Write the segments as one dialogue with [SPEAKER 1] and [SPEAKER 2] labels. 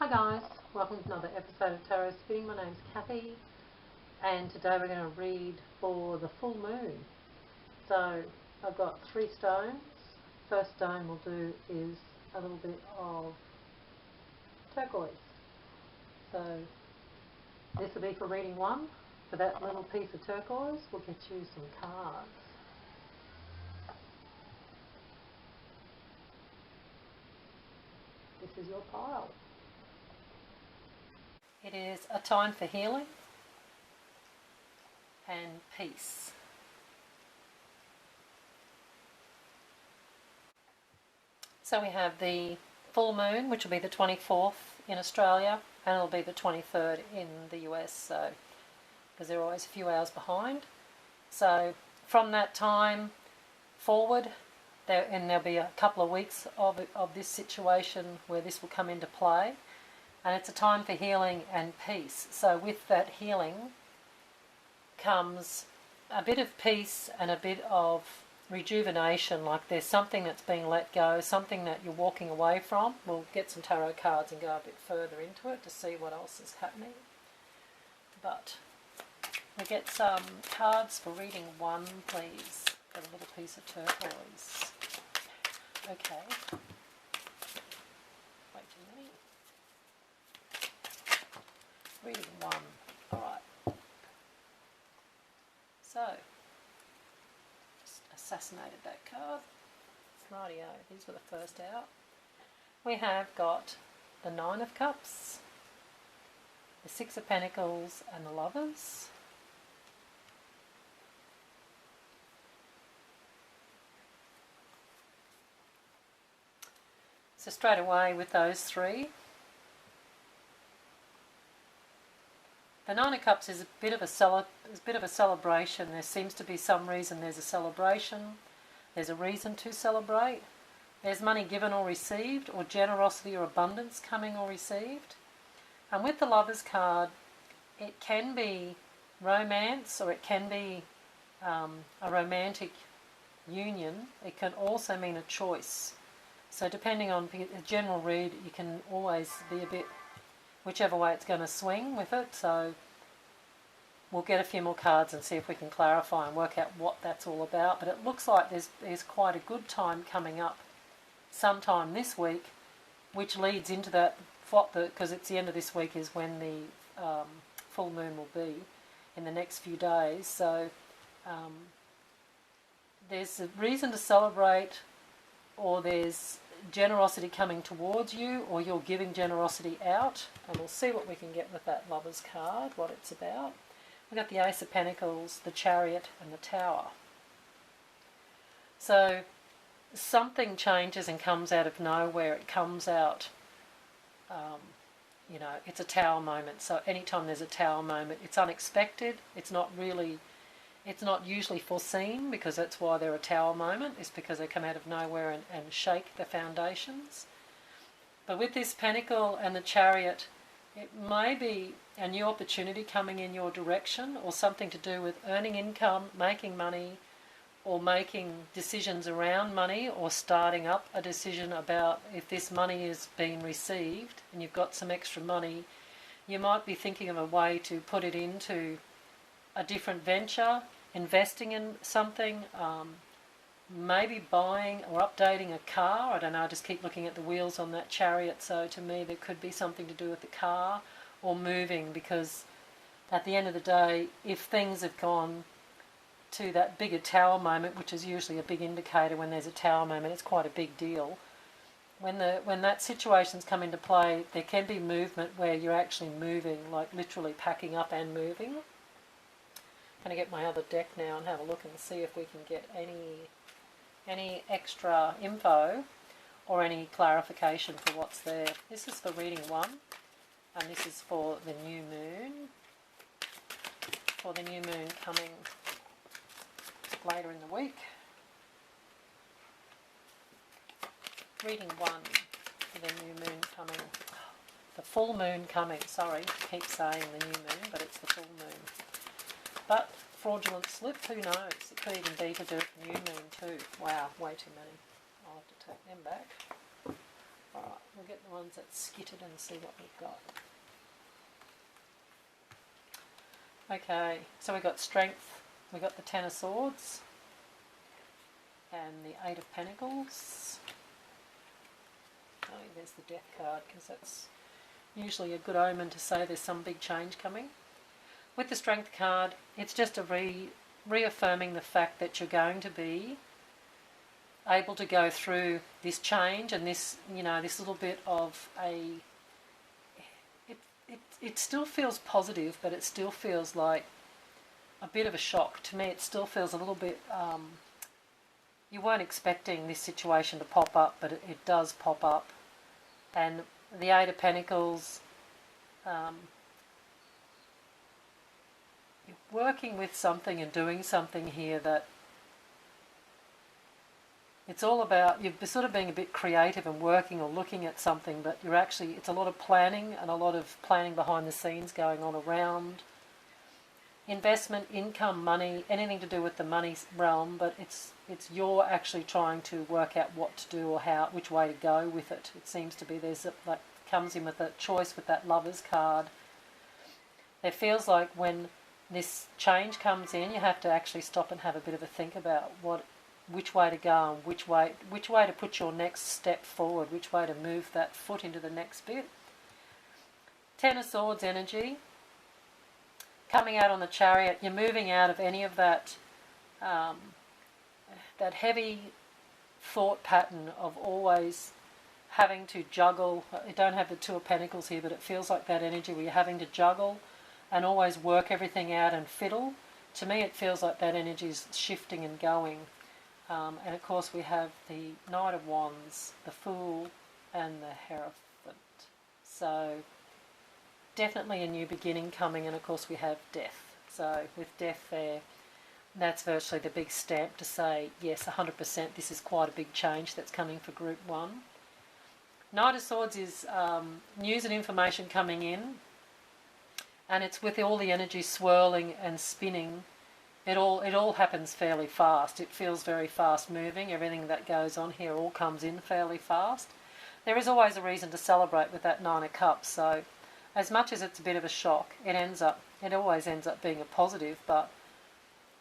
[SPEAKER 1] Hi guys, welcome to another episode of Tarot Spinning. My name's Kathy and today we're going to read for the full moon. So I've got 3 stones. First stone we'll do is a little bit of turquoise. So this will be for reading 1. For that little piece of turquoise we'll get you some cards. This is your pile. It is a time for healing and peace. So we have the full moon, which will be the 24th in Australia, and it'll be the 23rd in the US, so because they're always a few hours behind. So from that time forward, there'll be a couple of weeks of this situation where this will come into play. And it's a time for healing and peace. So with that healing comes a bit of peace and a bit of rejuvenation, like there's something that's being let go, something that you're walking away from. We'll get some tarot cards and go a bit further into it to see what else is happening. But we get some cards for reading 1, please. Got a little piece of turquoise. Okay. Wait a minute. Reading 1. Alright. So, just assassinated that card. Rightio, these were the first out. We have got the 9 of Cups, the 6 of Pentacles, and the Lovers. So straight away with those 3, the 9 of Cups is a bit of a celebration. There seems to be some reason there's a celebration. There's a reason to celebrate. There's money given or received, or generosity or abundance coming or received. And with the Lovers card, it can be romance, or it can be a romantic union. It can also mean a choice. So depending on a general read, you can always be a bit whichever way it's going to swing with it. So we'll get a few more cards and see if we can clarify and work out what that's all about. But it looks like there's quite a good time coming up sometime this week, which leads into that, because it's the end of this week is when the full moon will be in the next few days. So there's a reason to celebrate, or there's generosity coming towards you, or you're giving generosity out, and we'll see what we can get with that Lovers card, what it's about. We've got the Ace of Pentacles, the Chariot, and the Tower. So something changes and comes out of nowhere. It comes out, you know, it's a Tower moment. So anytime there's a Tower moment, it's unexpected. It's not usually foreseen, because that's why they're a Tower moment, is because they come out of nowhere and shake the foundations. But with this Pentacle and the Chariot, it may be a new opportunity coming in your direction, or something to do with earning income, making money, or making decisions around money, or starting up a decision about if this money is being received and you've got some extra money, you might be thinking of a way to put it into a different venture, investing in something, maybe buying or updating a car. I don't know, I just keep looking at the wheels on that Chariot, so to me there could be something to do with the car, or moving, because at the end of the day, if things have gone to that bigger Tower moment, which is usually a big indicator when there's a Tower moment, it's quite a big deal. When that situation's come into play, there can be movement where you're actually moving, like literally packing up and moving. I'm going to get my other deck now and have a look and see if we can get any extra info or any clarification for what's there. This is for reading 1, and this is for the new moon. For the new moon coming later in the week. Reading 1 for the new moon coming. The full moon coming, sorry, I keep saying the new moon, but it's the full moon. But fraudulent slip, who knows? It could even be to do with the new moon too. Wow, way too many. I'll have to take them back. Alright, We'll get the ones that skittered and see what we've got. Okay, so we've got Strength, we've got the Ten of Swords, and the Eight of Pentacles. Oh, there's the Death card, because that's usually a good omen to say there's some big change coming. With the Strength card, it's just a reaffirming the fact that you're going to be able to go through this change and this, you know, this little bit of a... It still feels positive, but it still feels like a bit of a shock. To me, it still feels a little bit... you weren't expecting this situation to pop up, but it does pop up. And the Eight of Pentacles, you're working with something and doing something here that it's all about, you're sort of being a bit creative and working or looking at something, but you're actually, it's a lot of planning and a lot of planning behind the scenes going on around investment, income, money, anything to do with the money realm, but it's you're actually trying to work out what to do or how, which way to go with it. It seems to be there's a, like, comes in with a choice with that Lovers card. It feels like when this change comes in, you have to actually stop and have a bit of a think about which way to go and which way to put your next step forward, which way to move that foot into the next bit. Ten of Swords energy. Coming out on the Chariot, you're moving out of any of that that heavy thought pattern of always having to juggle. I don't have the Two of Pentacles here, but it feels like that energy where you're having to juggle and always work everything out and fiddle. To me, it feels like that energy is shifting and going. And of course, we have the Knight of Wands, the Fool, and the Hierophant. So definitely a new beginning coming, and of course we have Death. So with Death there, that's virtually the big stamp to say, yes, 100%, this is quite a big change that's coming for Group 1. Knight of Swords is news and information coming in, and it's with all the energy swirling and spinning. It all happens fairly fast. It feels very fast moving. Everything that goes on here all comes in fairly fast. There is always a reason to celebrate with that Nine of Cups, so as much as it's a bit of a shock, it always ends up being a positive, but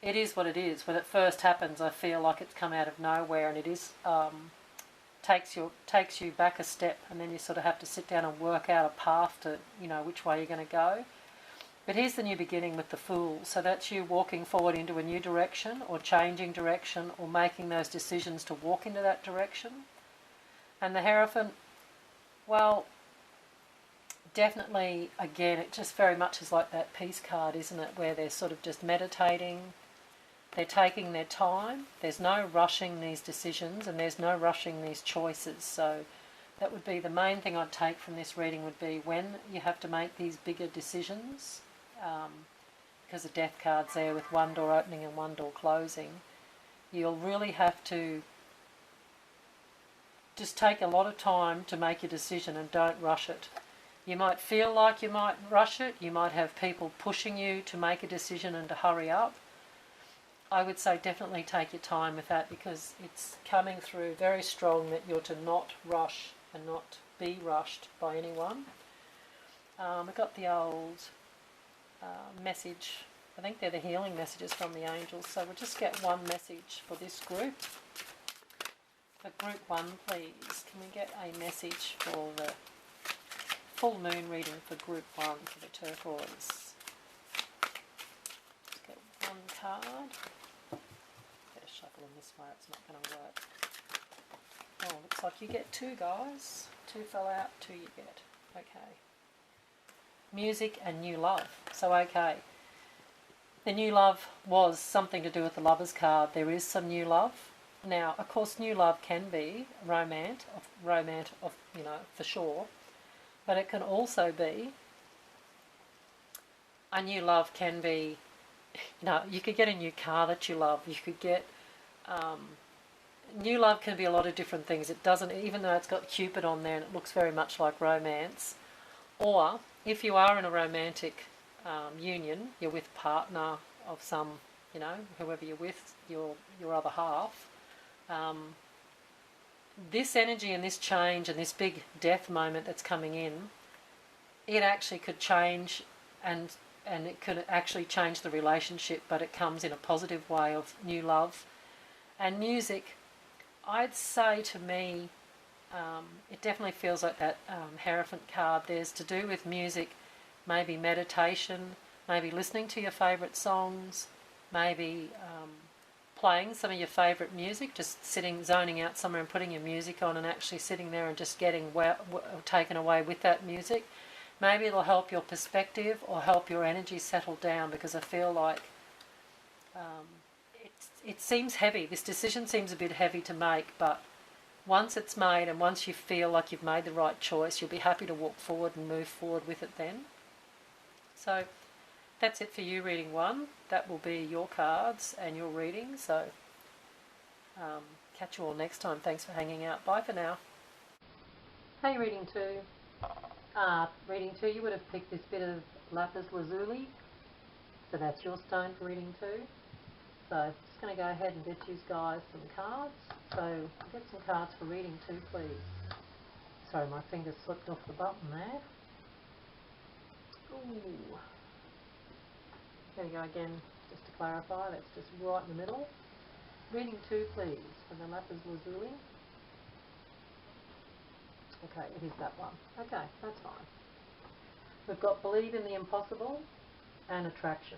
[SPEAKER 1] it is what it is. When it first happens, I feel like it's come out of nowhere, and it is takes you back a step, and then you sort of have to sit down and work out a path to, you know, which way you're going to go. But here's the new beginning with the Fool. So that's you walking forward into a new direction, or changing direction, or making those decisions to walk into that direction. And the Hierophant, well, definitely, again, it just very much is like that Peace card, isn't it? Where they're sort of just meditating, they're taking their time, there's no rushing these decisions, and there's no rushing these choices. So that would be the main thing I'd take from this reading, would be when you have to make these bigger decisions, because the Death card's there with one door opening and one door closing, you'll really have to just take a lot of time to make your decision, and don't rush it. You might feel like you might rush it, you might have people pushing you to make a decision and to hurry up. I would say definitely take your time with that, because it's coming through very strong that you're to not rush and not be rushed by anyone. We've got the old message. I think they're the healing messages from the angels. So we'll just get one message for this group. For Group 1, please, can we get a message for the full moon reading for Group 1 for the Turquoise? Let's get one card. Better shuffle in this way, it's not going to work. Oh, looks like you get two, guys. Two fell out, two you get. Okay. Music and new love. So, okay. The new love was something to do with the Lovers card. There is some new love. Now, of course, new love can be romance, you know, for sure. But it can also be, a new love can be, you know, you could get a new car that you love. You could get, new love can be a lot of different things. It doesn't, even though it's got Cupid on there and it looks very much like romance. Or, if you are in a romantic union, you're with a partner of some, you know, whoever you're with, your other half, this energy and this change and this big death moment that's coming in, it actually could change, and it could actually change the relationship, but it comes in a positive way of new love. And music, I'd say to me, it definitely feels like that Hierophant card. There's to do with music, maybe meditation, maybe listening to your favourite songs, maybe playing some of your favourite music, just sitting, zoning out somewhere and putting your music on and actually sitting there and just getting taken away with that music. Maybe it'll help your perspective or help your energy settle down, because I feel like it seems heavy. This decision seems a bit heavy to make, but once it's made and once you feel like you've made the right choice, you'll be happy to walk forward and move forward with it then. So that's it for you, reading 1. That will be your cards and your reading. So catch you all next time. Thanks for hanging out. Bye for now. Hey, reading 2. Reading 2, you would have picked this bit of LapisLazuli. So that's your stone for reading 2. So I'm just going to go ahead and get you guys some cards. So get some cards for reading 2, please. Sorry, my finger slipped off the button there. Ooh. There we go again, just to clarify, that's just right in the middle. Reading 2, please, for the LapisLazuli. Okay, it is that one. Okay, that's fine. We've got Believe in the Impossible and Attraction.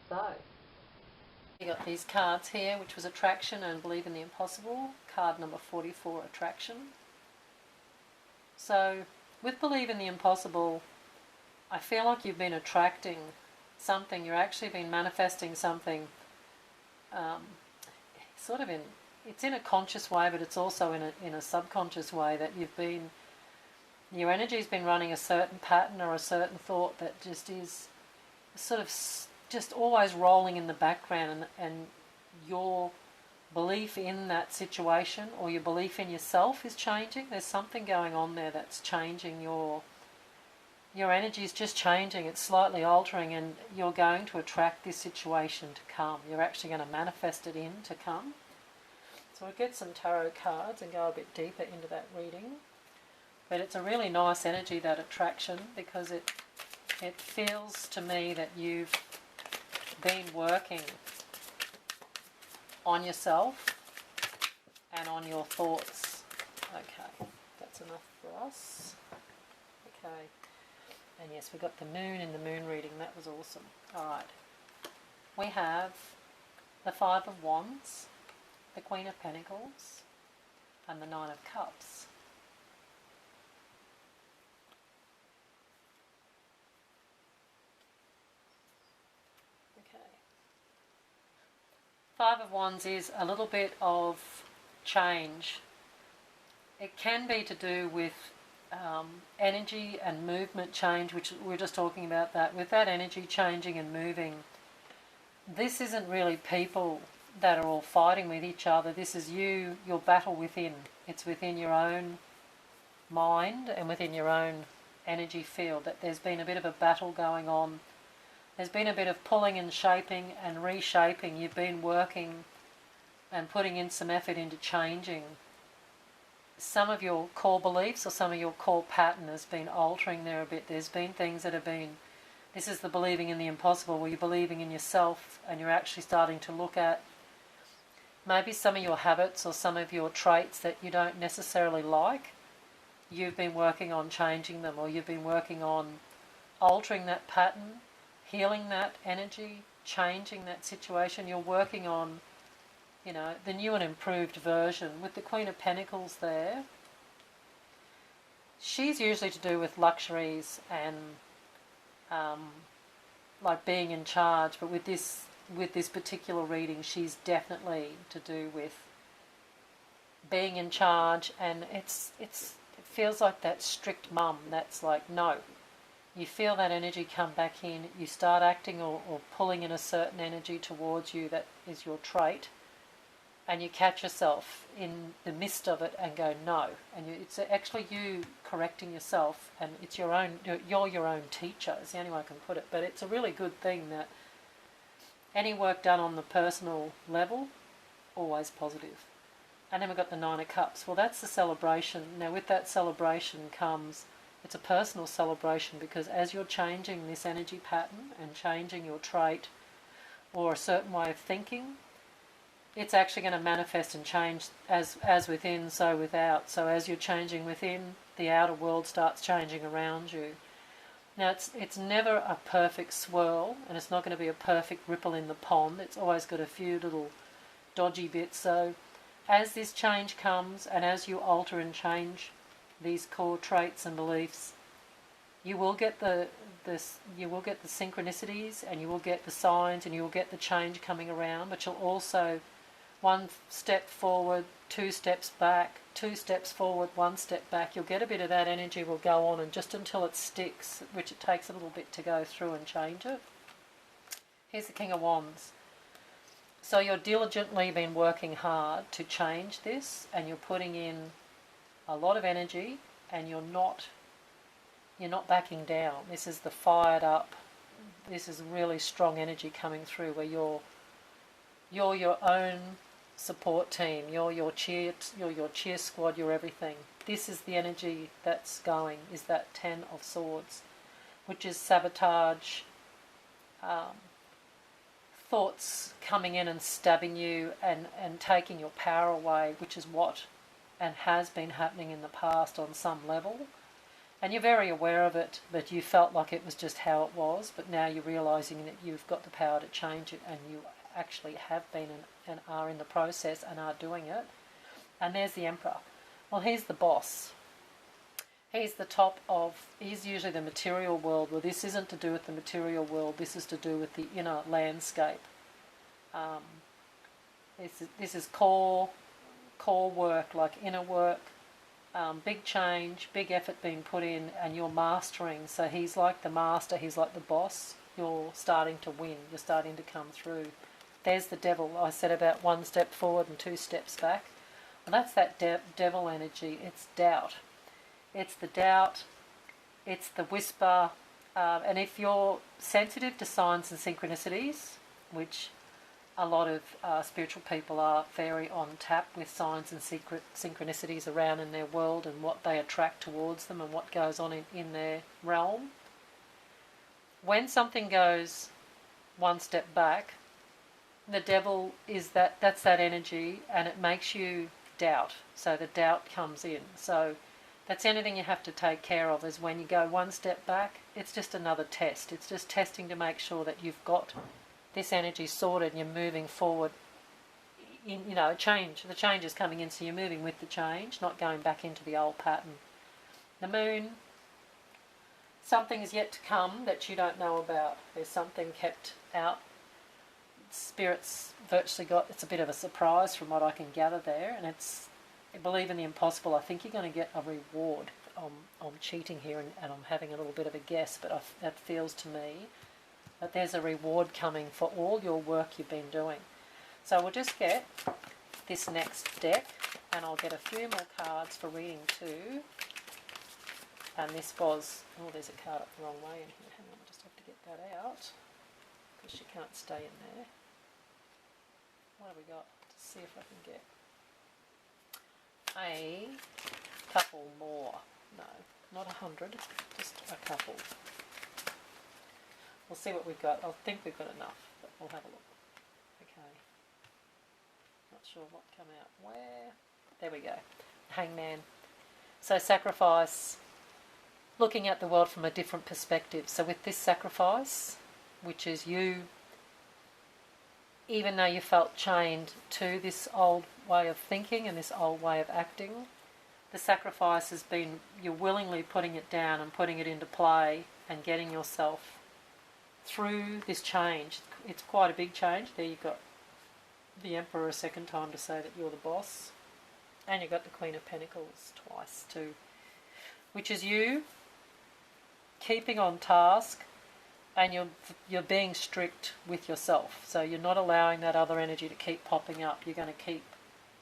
[SPEAKER 1] So, you got these cards here, which was Attraction and Believe in the Impossible. Card number 44, Attraction. So, with Believe in the Impossible, I feel like you've been attracting something. You're actually been manifesting something, sort of it's in a conscious way, but it's also in a subconscious way, that your energy's been running a certain pattern or a certain thought that just is sort of just always rolling in the background, and your belief in that situation or your belief in yourself is changing. There's something going on there that's changing. Your energy is just changing. It's slightly altering, and you're going to attract this situation to come. You're actually going to manifest it in to come. So we'll get some tarot cards and go a bit deeper into that reading. But it's a really nice energy, that attraction, because it feels to me that you've been working on yourself and on your thoughts. Okay, that's enough for us. Okay, and yes, we got the moon in the moon reading. That was awesome. Alright, we have the 5 of Wands, the Queen of Pentacles, and the 9 of Cups. Okay. 5 of Wands is a little bit of change. It can be to do with energy and movement change, which we're just talking about that. With that energy changing and moving, this isn't really people that are all fighting with each other. This is your battle within. It's within your own mind and within your own energy field that there's been a bit of a battle going on. There's been a bit of pulling and shaping and reshaping. You've been working and putting in some effort into changing. Some of your core beliefs or some of your core pattern has been altering there a bit. There's been things that have been, this is the believing in the impossible, where you're believing in yourself and you're actually starting to look at maybe some of your habits or some of your traits that you don't necessarily like. You've been working on changing them, or you've been working on altering that pattern, healing that energy, changing that situation. You're working on, you know, the new and improved version. With the Queen of Pentacles there, she's usually to do with luxuries and like being in charge, but with this particular reading, she's definitely to do with being in charge, and it feels like that strict mum that's like, no. You feel that energy come back in, you start acting or pulling in a certain energy towards you that is your trait, and you catch yourself in the midst of it and go no, and it's actually you correcting yourself, and it's you're your own teacher is the only way I can put it. But it's a really good thing that any work done on the personal level, always positive. And then we've got the Nine of Cups. Well, that's the celebration. Now, with that celebration comes, it's a personal celebration, because as you're changing this energy pattern and changing your trait or a certain way of thinking, it's actually going to manifest and change as within, so without. So as you're changing within, the outer world starts changing around you. Now, it's never a perfect swirl, and it's not going to be a perfect ripple in the pond. It's always got a few little dodgy bits. So as this change comes, and as you alter and change these core traits and beliefs, you will get the synchronicities, and you will get the signs, and you will get the change coming around. But you'll also, one step forward, two steps back, two steps forward, one step back. You'll get a bit of that energy will go on, and just until it sticks, which it takes a little bit to go through and change it. Here's the King of Wands. So you're diligently been working hard to change this, and you're putting in a lot of energy, and you're not backing down. This is the fired up, this is really strong energy coming through, where you're your own support team, you're your cheer squad, you're everything. This is the energy that's going, is that Ten of Swords, which is sabotage, thoughts coming in and stabbing you and taking your power away, which is what and has been happening in the past on some level. And you're very aware of it, but you felt like it was just how it was, but now you're realising that you've got the power to change it, and you actually have been and are in the process and are doing it. And there's the Emperor. Well, he's the boss. He's the top of, he's usually the material world. Well, this isn't to do with the material world, this is to do with the inner landscape. This is core work, like inner work, big change, big effort being put in, and you're mastering. So he's like the master, he's like the boss. You're starting to win, you're starting to come through. There's the Devil. I said about one step forward and two steps back. Well, that's that devil energy. It's doubt. It's the doubt, it's the whisper, and if you're sensitive to signs and synchronicities, which a lot of spiritual people are very on tap with signs and synchronicities around in their world, and what they attract towards them and what goes on in their realm. When something goes one step back, the Devil is that's that energy, and it makes you doubt. So the doubt comes in. So that's anything you have to take care of, is when you go one step back, it's just another test. It's just testing to make sure that you've got this energy sorted and you're moving forward. Change. The change is coming in, so you're moving with the change, not going back into the old pattern. The Moon, something is yet to come that you don't know about. There's something kept out. Spirit's virtually it's a bit of a surprise from what I can gather there, and I believe in the impossible. I think you're going to get a reward. I'm cheating here and I'm having a little bit of a guess, but that feels to me that there's a reward coming for all your work you've been doing. So we'll just get this next deck, and I'll get a few more cards for reading too. And this was, there's a card up the wrong way in here. Hang on, I just have to get that out, because she can't stay in there. What have we got? Let's see if I can get a couple more. No, not 100, just a couple. We'll see what we've got. I think we've got enough, but we'll have a look. Okay. Not sure what come out where. There we go. Hangman. So sacrifice, looking at the world from a different perspective. So with this sacrifice, which is you, even though you felt chained to this old way of thinking and this old way of acting, the sacrifice has been you're willingly putting it down and putting it into play and getting yourself through this change. It's quite a big change. There you've got the Emperor a second time to say that you're the boss, and you've got the Queen of Pentacles twice too, which is you keeping on task, and you're being strict with yourself. So you're not allowing that other energy to keep popping up. You're going to keep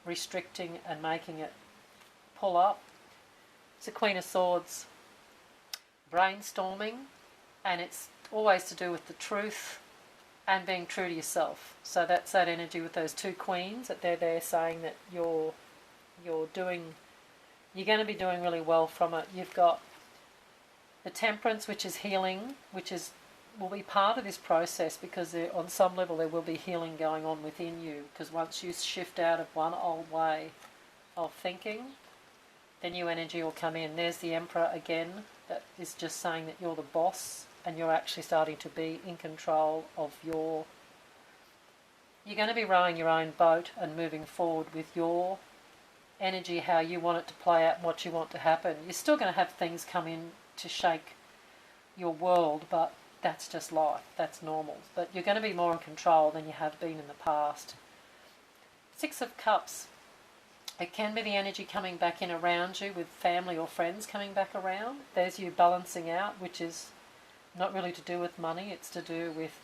[SPEAKER 1] restricting and making it pull up. It's the Queen of Swords, brainstorming, and it's always to do with the truth and being true to yourself. So that's that energy with those two queens, that they're there saying that you're you're going to be doing really well from it. You've got the Temperance, which is healing, will be part of this process, because on some level there will be healing going on within you, because once you shift out of one old way of thinking, the new energy will come in. There's the Emperor again, that is just saying that you're the boss and you're actually starting to be in control of you're going to be rowing your own boat and moving forward with your energy, how you want it to play out and what you want to happen. You're still going to have things come in to shake your world, but that's just life, that's normal. But you're going to be more in control than you have been in the past. Six of Cups. It can be the energy coming back in around you, with family or friends coming back around. There's you balancing out, which is not really to do with money, it's to do with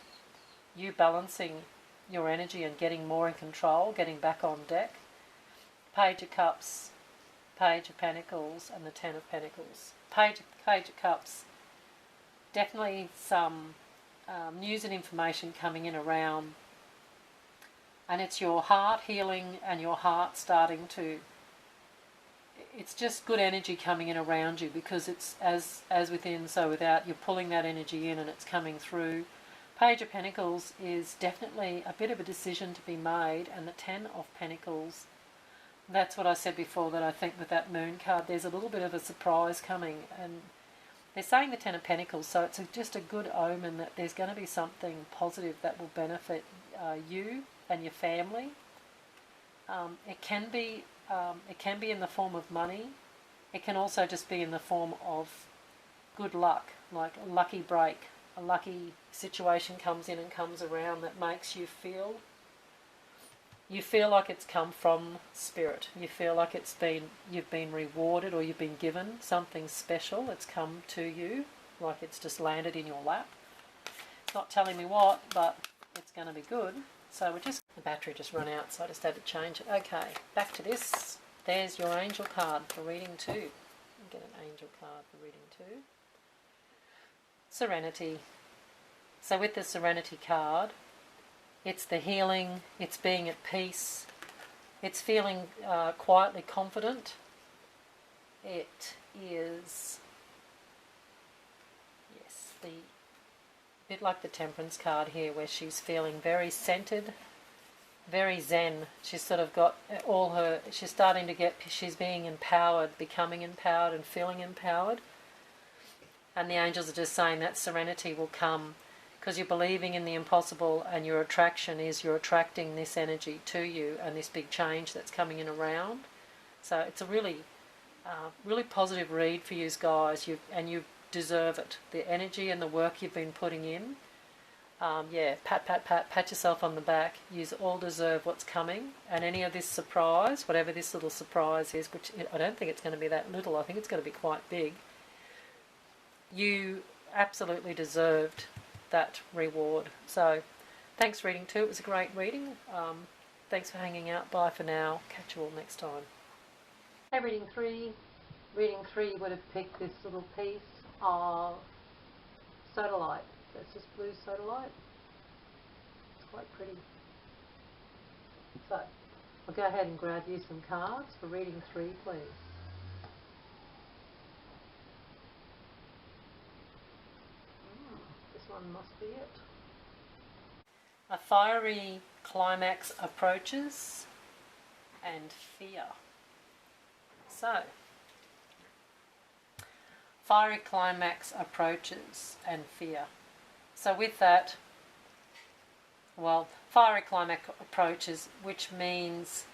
[SPEAKER 1] you balancing your energy and getting more in control, getting back on deck. Page of Cups, Page of Pentacles, and the Ten of Pentacles. Page of Cups, definitely some news and information coming in around, and it's your heart healing and your heart starting to, it's just good energy coming in around you, because it's as within so without. You're pulling that energy in and it's coming through. Page of Pentacles is definitely a bit of a decision to be made, and the Ten of Pentacles, that's what I said before, that I think with that Moon card there's a little bit of a surprise coming, and they're saying the Ten of Pentacles, so it's just a good omen that there's going to be something positive that will benefit you and your family. It can be in the form of money. It can also just be in the form of good luck, like a lucky break, a lucky situation comes in and comes around that makes you feel like it's come from spirit. You feel like you've been rewarded, or you've been given something special. It's come to you, like it's just landed in your lap. It's not telling me what, but it's going to be good. So the battery just run out, so I just had to change it. Okay, back to this. There's your angel card for reading 2. Get an angel card for reading 2. Serenity. So with the Serenity card, it's the healing, it's being at peace, it's feeling quietly confident. It is, yes, a bit like the Temperance card here, where she's feeling very centered, very zen. She's sort of got she's being empowered, becoming empowered and feeling empowered. And the angels are just saying that serenity will come because you're believing in the impossible, and your attraction is you're attracting this energy to you and this big change that's coming in around. So it's a really positive read for you guys, you deserve it. The energy and the work you've been putting in, pat yourself on the back. You all deserve what's coming, and any of this surprise, whatever this little surprise is, which I don't think it's going to be that little, I think it's going to be quite big, you absolutely deserved that reward. So thanks reading 2, it was a great reading. Thanks for hanging out. Bye for now, catch you all next time. Hey, reading 3 would have picked this little piece of Sodalite. That's just blue Sodalite. It's quite pretty. So I'll go ahead and grab you some cards for reading 3, please. This one must be it. A fiery climax approaches, and fear. So, fiery climax approaches and fear. So with that, well, fiery climax approaches, which means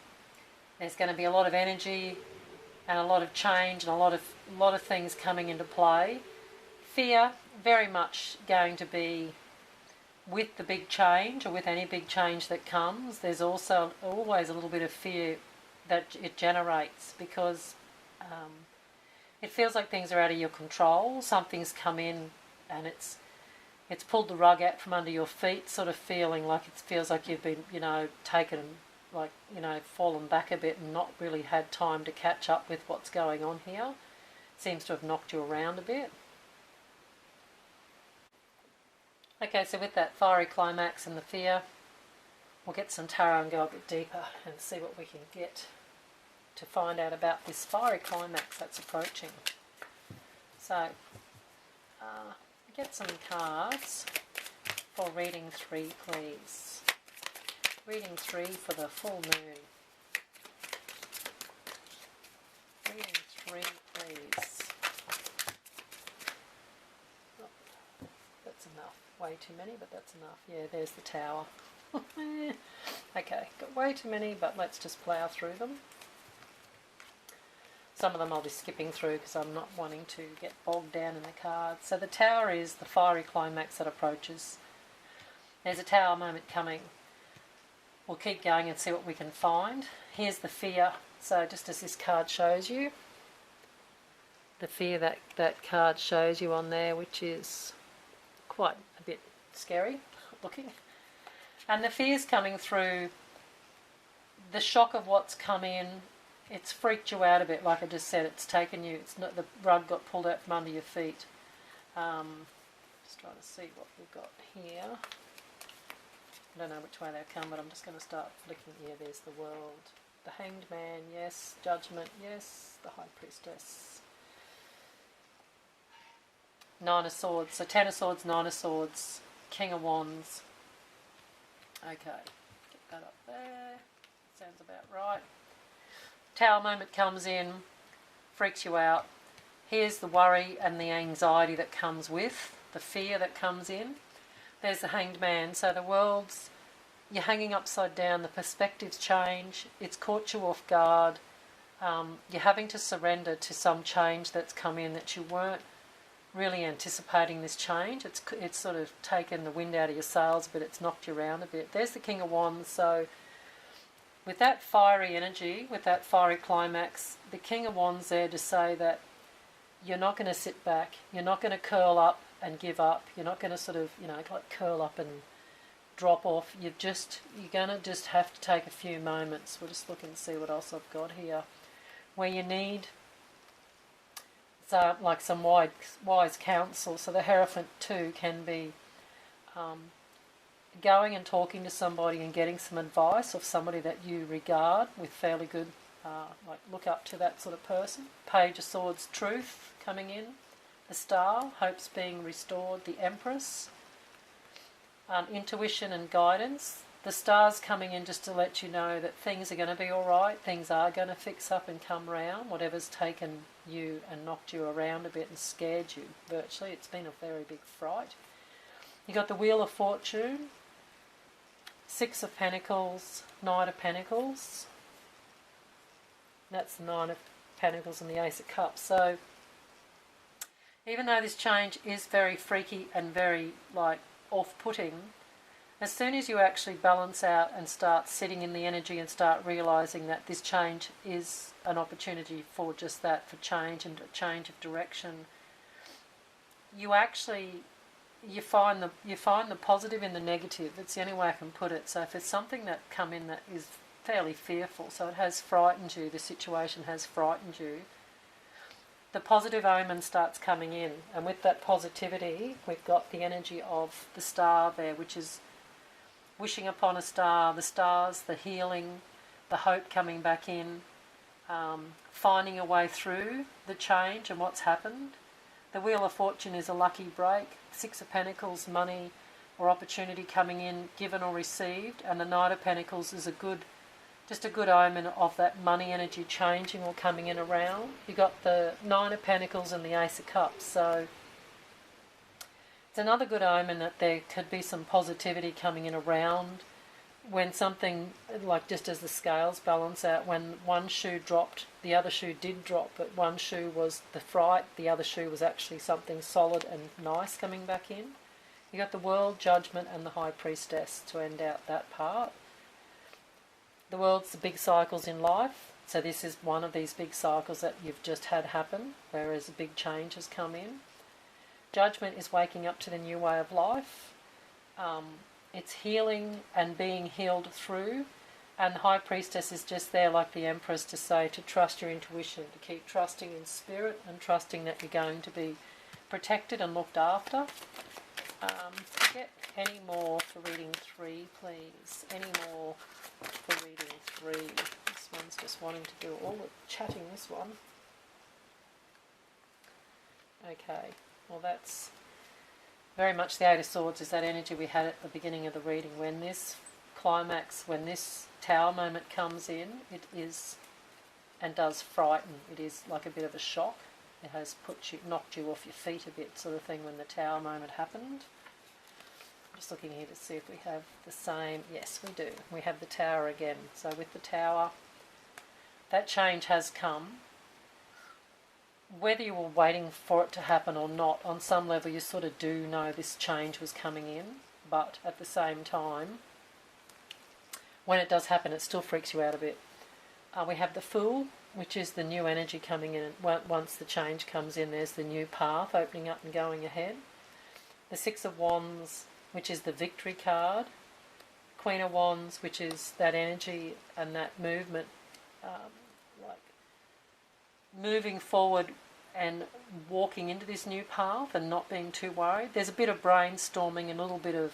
[SPEAKER 1] there's going to be a lot of energy and a lot of change and a lot of things coming into play. Fear, very much going to be with the big change, or with any big change that comes. There's also always a little bit of fear that it generates, because it feels like things are out of your control. Something's come in and it's pulled the rug out from under your feet, sort of feeling like it feels like you've been, taken, like, fallen back a bit and not really had time to catch up with what's going on here. It seems to have knocked you around a bit. Okay, so with that fiery climax and the fear, we'll get some tarot and go a bit deeper and see what we can get. to find out about this fiery climax that's approaching. So, get some cards for reading 3, please. Reading 3 for the full moon. Reading 3, please. Oh, that's enough. Way too many, but that's enough. Yeah, there's the tower. Okay, got way too many, but let's just plough through them. Some of them I'll be skipping through because I'm not wanting to get bogged down in the cards. So the tower is the fiery climax that approaches. There's a tower moment coming. We'll keep going and see what we can find. Here's the fear. So just as this card shows you, the fear that card shows you on there, which is quite a bit scary looking. And the fear's coming through the shock of what's come in. It's freaked you out a bit, like I just said. It's taken you, it's not, the rug got pulled out from under your feet. Just trying to see what we've got here. I don't know which way they'll come, but I'm just going to start flicking. Yeah, there's the world. The Hanged Man, yes. Judgment, yes. The High Priestess. 9 of Swords. So 10 of Swords, 9 of Swords, King of Wands. Okay, get that up there. Sounds about right. Tower moment comes in, freaks you out. Here's the worry and the anxiety that comes with, the fear that comes in. There's the Hanged Man. So the world's, you're hanging upside down, the perspectives change, it's caught you off guard. You're having to surrender to some change that's come in that you weren't really anticipating this change. It's sort of taken the wind out of your sails a bit, it's knocked you around a bit. There's the King of Wands. So with that fiery energy, with that fiery climax, the King of Wands there to say that you're not going to sit back, you're not going to curl up and give up, you're not going to sort of, like curl up and drop off. You're going to just have to take a few moments. We'll just look and see what else I've got here. Where you need like some wise counsel. So the Hierophant too can be going and talking to somebody and getting some advice of somebody that you regard with fairly good, like look up to that sort of person. Page of Swords, Truth coming in. The Star, Hope's being restored. The Empress, intuition and guidance. The Star's coming in just to let you know that things are going to be alright, things are going to fix up and come round. Whatever's taken you and knocked you around a bit and scared you, virtually, it's been a very big fright. You got the Wheel of Fortune, 6 of Pentacles, Knight of Pentacles. That's the 9 of Pentacles and the Ace of Cups. So even though this change is very freaky and very off-putting, as soon as you actually balance out and start sitting in the energy and start realising that this change is an opportunity for just that, for change and a change of direction, you find the positive in the negative. It's the only way I can put it. So if it's something that come in that is fairly fearful, so it has frightened you, the situation has frightened you, the positive omen starts coming in. And with that positivity, we've got the energy of the Star there, which is wishing upon a star, the stars, the healing, the hope coming back in, finding a way through the change and what's happened. The Wheel of Fortune is a lucky break. 6 of Pentacles, money or opportunity coming in, given or received. And the Knight of Pentacles is just a good omen of that money energy changing or coming in around. You got the 9 of Pentacles and the Ace of Cups. So it's another good omen that there could be some positivity coming in around when something, like just as the scales balance out, when one shoe dropped, the other shoe did drop, but one shoe was the fright, the other shoe was actually something solid and nice coming back in. You got the World, Judgment and the High Priestess to end out that part. The World's the big cycles in life, so this is one of these big cycles that you've just had happen, whereas a big change has come in. Judgment is waking up to the new way of life. It's healing and being healed through. And the High Priestess is just there like the Empress to say to trust your intuition, to keep trusting in spirit and trusting that you're going to be protected and looked after. Get any more for reading 3, please. Any more for reading 3. Just one's just wanting to do all the chatting, this one. Okay, well that's very much the Eight of Swords, is that energy we had at the beginning of the reading. When this climax, when this Tower moment comes in, it is, and does frighten. It is like a bit of a shock. It has knocked you off your feet a bit, sort of thing, when the Tower moment happened. I'm just looking here to see if we have the same. Yes, we do. We have the Tower again. So with the Tower, that change has come. Whether you were waiting for it to happen or not, on some level you sort of do know this change was coming in, but at the same time, when it does happen, it still freaks you out a bit. We have the Fool, which is the new energy coming in. Once the change comes in, there's the new path opening up and going ahead. The Six of Wands, which is the Victory card. Queen of Wands, which is that energy and that movement, like moving forward and walking into this new path and not being too worried. There's a bit of brainstorming and a little bit of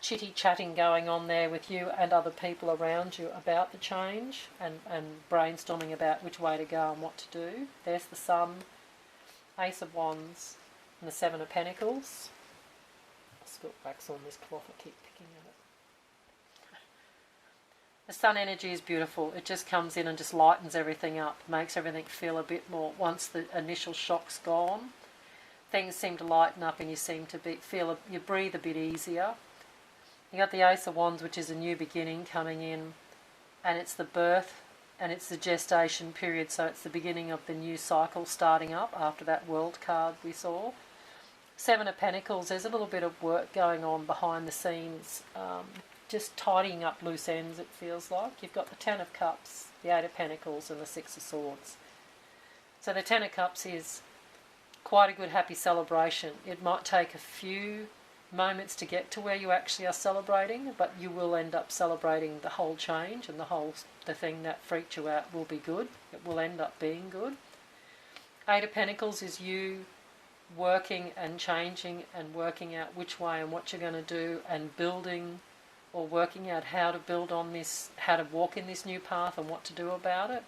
[SPEAKER 1] chitty-chatting going on there with you and other people around you about the change, and brainstorming about which way to go and what to do. There's the Sun, Ace of Wands, and the Seven of Pentacles. I'll spill wax on this cloth, I keep picking at it. The Sun energy is beautiful. It just comes in and just lightens everything up, makes everything feel a bit more, once the initial shock's gone, things seem to lighten up and you seem to you breathe a bit easier. You got the Ace of Wands, which is a new beginning coming in, and it's the birth and it's the gestation period, so it's the beginning of the new cycle starting up after that World card we saw. Seven of Pentacles, there's a little bit of work going on behind the scenes, just tidying up loose ends, it feels like. You've got the Ten of Cups, the Eight of Pentacles, and the Six of Swords. So the Ten of Cups is quite a good happy celebration. It might take a few moments to get to where you actually are celebrating, but you will end up celebrating the whole change, and the thing that freaked you out will be good. It will end up being good. Eight of Pentacles is you working and changing and working out which way and what you're going to do, and building or working out how to build on this, how to walk in this new path and what to do about it.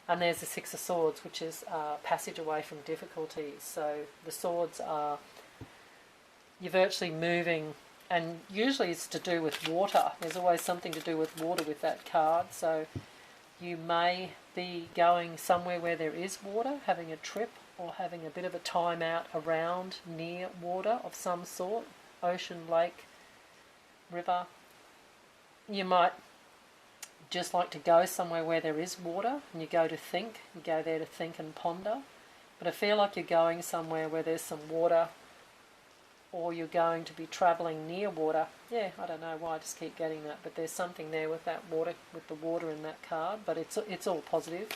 [SPEAKER 1] And there's the Six of Swords, which is passage away from difficulties. So the swords are, you're virtually moving, and usually it's to do with water. There's always something to do with water with that card. So you may be going somewhere where there is water, having a trip, or having a bit of a time out around near water of some sort, ocean, lake, river. You might just like to go somewhere where there is water, and you go there to think and ponder. But I feel like you're going somewhere where there's some water, or you're going to be travelling near water. Yeah, I don't know why I just keep getting that, but there's something there with that water, with the water in that card, but it's all positive.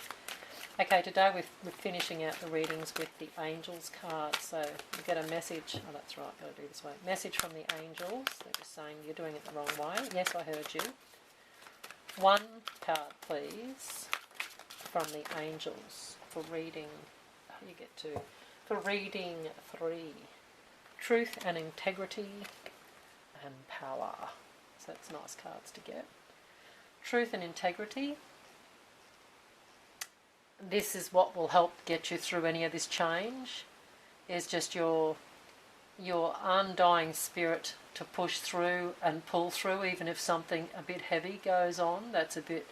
[SPEAKER 1] Okay, today we're finishing out the readings with the Angels card. So you get a message. Oh, that's right, got to do this way. Message from the Angels. They're just saying you're doing it the wrong way. Yes, I heard you. One card, please, from the Angels for reading. For reading 3. Truth and integrity and power. So that's nice cards to get. Truth and integrity. This is what will help get you through any of this change, is just your undying spirit to push through and pull through, even if something a bit heavy goes on. That's a bit,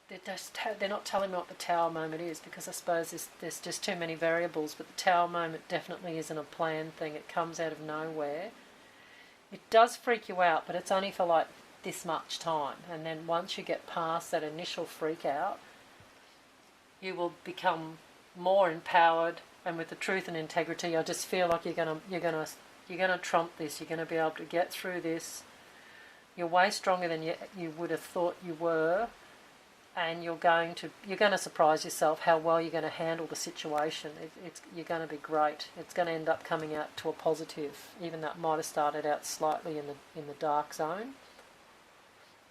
[SPEAKER 1] they're not telling me what the Tower moment is, because I suppose there's just too many variables, but the Tower moment definitely isn't a planned thing. It comes out of nowhere. It does freak you out, but it's only for like this much time, and then once you get past that initial freak out, you will become more empowered. And with the truth and integrity, I just feel like you're gonna trump this. You're gonna be able to get through this. You're way stronger than you would have thought you were, and you're going to surprise yourself how well you're going to handle the situation. You're going to be great. It's going to end up coming out to a positive, even though it might have started out slightly in the dark zone.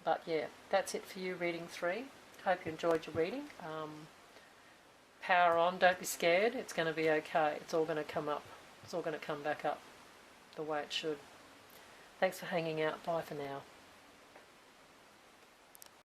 [SPEAKER 1] But yeah, that's it for you, reading 3. Hope you enjoyed your reading. Power on, don't be scared, it's going to be okay. It's all going to come up. It's all going to come back up the way it should. Thanks for hanging out. Bye for now.